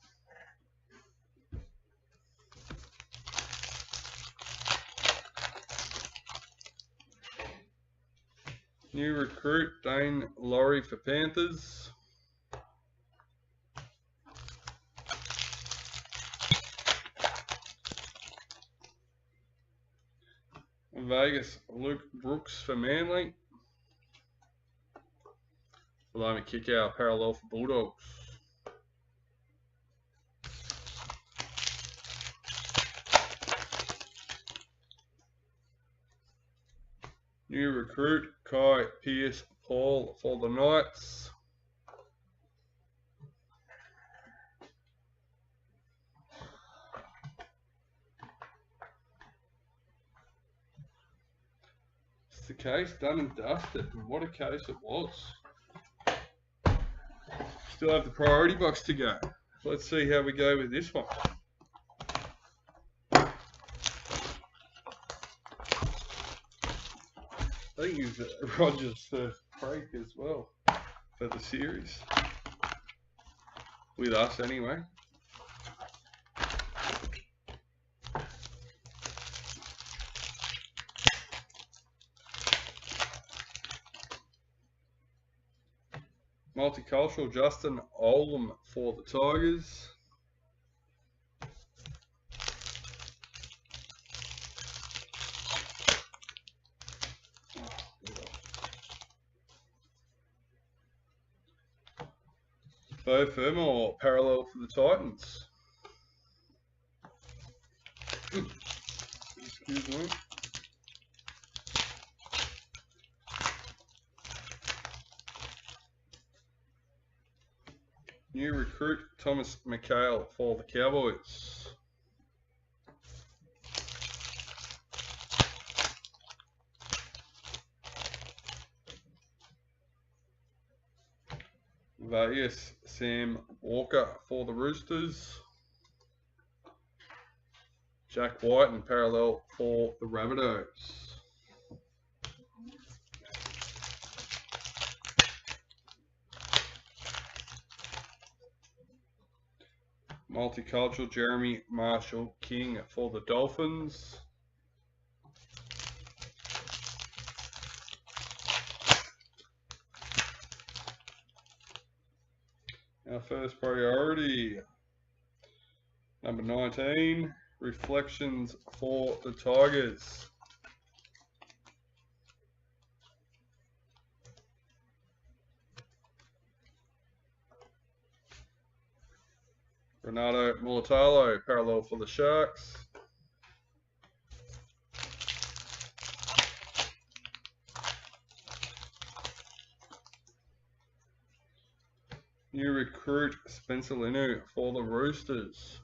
New recruit, Dane Laurie for Panthers. Vegas, Luke Brooks for Manly. Below me, kick out, parallel for Bulldogs. New recruit, Kai Pearce-Paul for the Knights. It's the case done and dusted, and what a case it was. Still have the priority box to go. Let's see how we go with this one. I think he's Roger's first break as well for the series. With us anyway. Multicultural, Justin Olam for the Tigers. Bo Fermor, parallel for the Titans. Excuse me. New recruit, Thomas McHale for the Cowboys. Vegas, Sam Walker for the Roosters. Jack White and parallel for the Rabbitohs. Multicultural, Jeremy Marshall King for the Dolphins. Our first priority, number 19, Reflections for the Tigers. Renato Mulatalo, parallel for the Sharks. New recruit, Spencer Linu for the Roosters.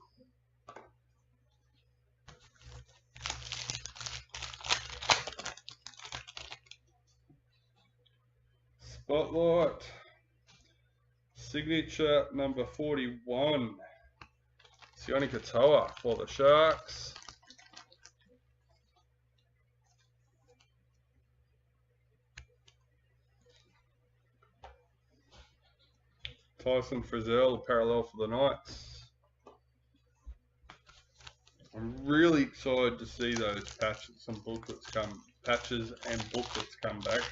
Spotlight, signature number 41, Sione Katoa for the Sharks. Tyson Frizzell, parallel for the Knights. I'm really excited to see those patches and booklets come back.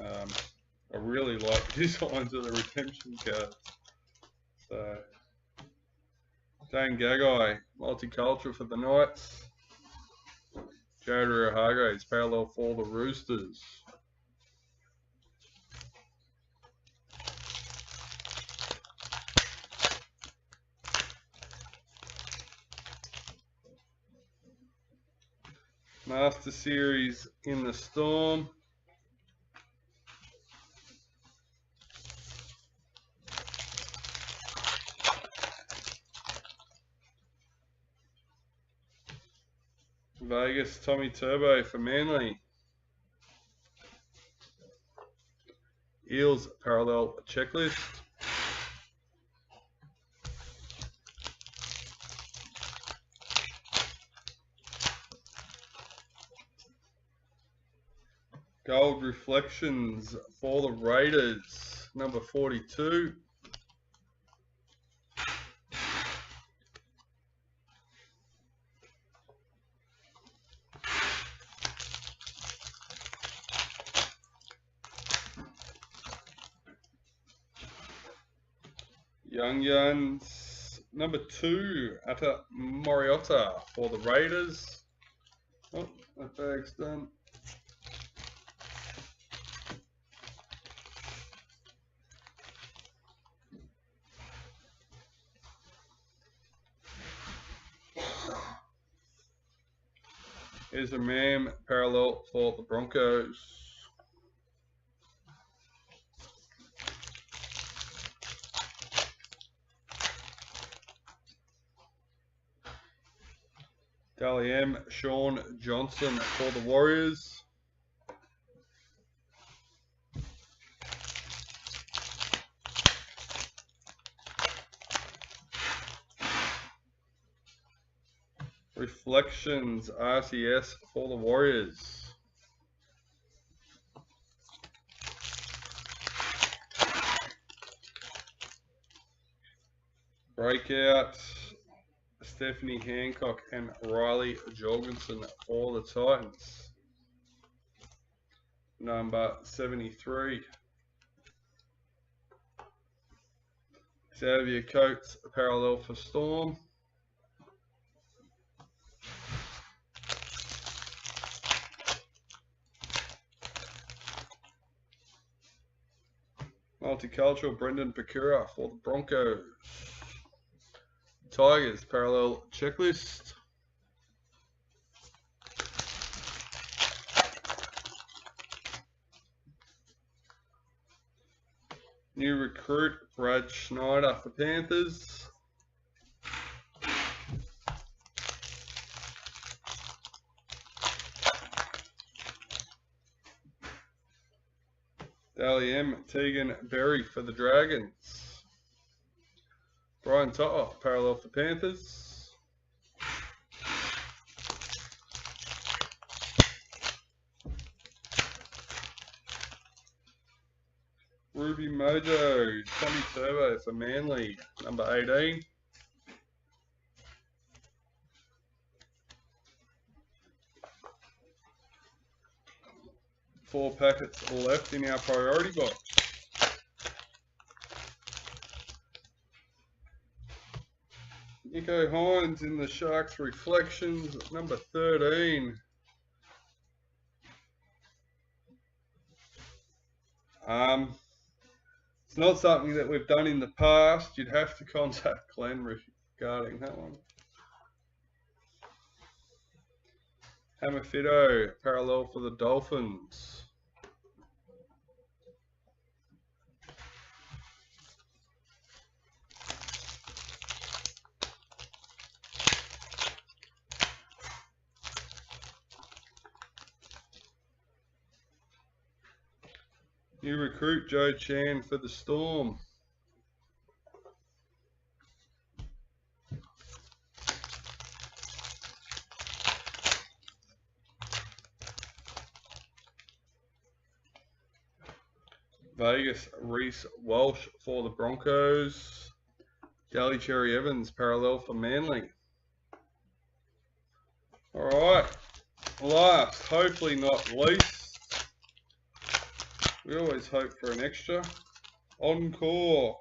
I really like the designs of the redemption cards. So, Dane Gagai, multicultural for the Knights. Jared Hargraves, parallel for the Roosters. Master Series in the Storm. Vegas, Tommy Turbo for Manly. Eels, parallel checklist. Gold Reflections for the Raiders, number 42. Young Guns, number 2, Ata Moriota for the Raiders. Oh, that bag's done. Here's a MAM parallel for the Broncos. Dally M, Sean Johnson for the Warriors. Reflections, RCS for the Warriors. Breakout, Stephanie Hancock and Riley Jorgensen for the Titans. Number 73. Xavier Coates, parallel for Storm. Multicultural, Brendan Pecura for the Broncos. Tigers, parallel checklist. New recruit, Brad Schneider for Panthers. Dally M, Tegan Berry for the Dragons. Brian Totter, parallel for Panthers. Ruby Mojo, Tommy Turbo for Manly, number 18. Four packets left in our priority box. Nico Hines in the Sharks Reflections, number 13. It's not something that we've done in the past. You'd have to contact Glenn regarding that one. Hammerfido, parallel for the Dolphins. New recruit, Joe Chan for the Storm. Vegas, Reese Walsh for the Broncos. Daly Cherry Evans, parallel for Manly. Alright, last, hopefully not least. We always hope for an extra. Encore.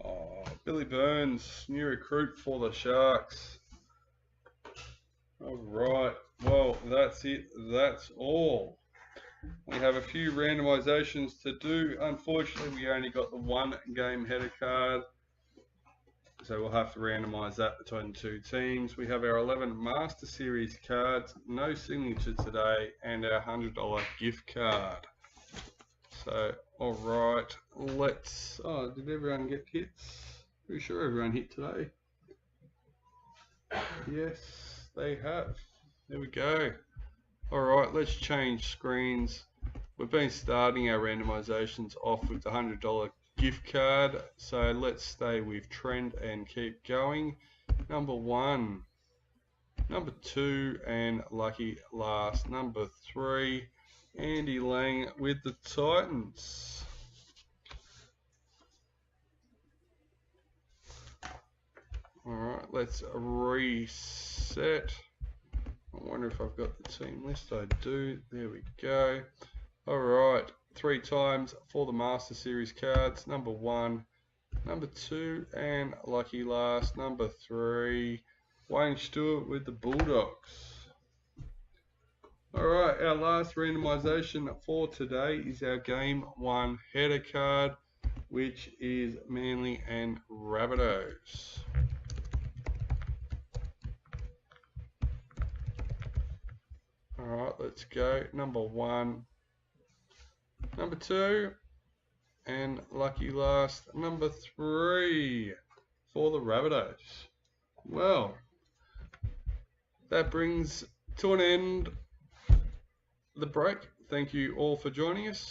Oh, Billy Burns, new recruit for the Sharks. Alright, well, that's it. That's all. We have a few randomizations to do. Unfortunately, we only got the one game header card, so we'll have to randomize that between two teams. We have our 11 Master Series cards, no signature today, and our $100 gift card. So, alright, let's... Oh, did everyone get hits? Pretty sure everyone hit today. Yes, they have. There we go. Alright, let's change screens. We've been starting our randomizations off with the $100 gift card, so let's stay with trend and keep going. Number 1, number 2, and lucky last, number 3, Andy Lang with the Titans. Alright, let's reset. I wonder if I've got the team list. I do. There we go. Alright, 3 times for the Master Series cards. Number 1, number 2, and lucky last, number 3, Wayne Stewart with the Bulldogs. Alright, our last randomisation for today is our Game 1 header card, which is Manly and Rabbitohs. Alright, let's go. Number 1, number 2, and lucky last, number 3 for the Rabbitohs. Well, that brings to an end the break. Thank you all for joining us.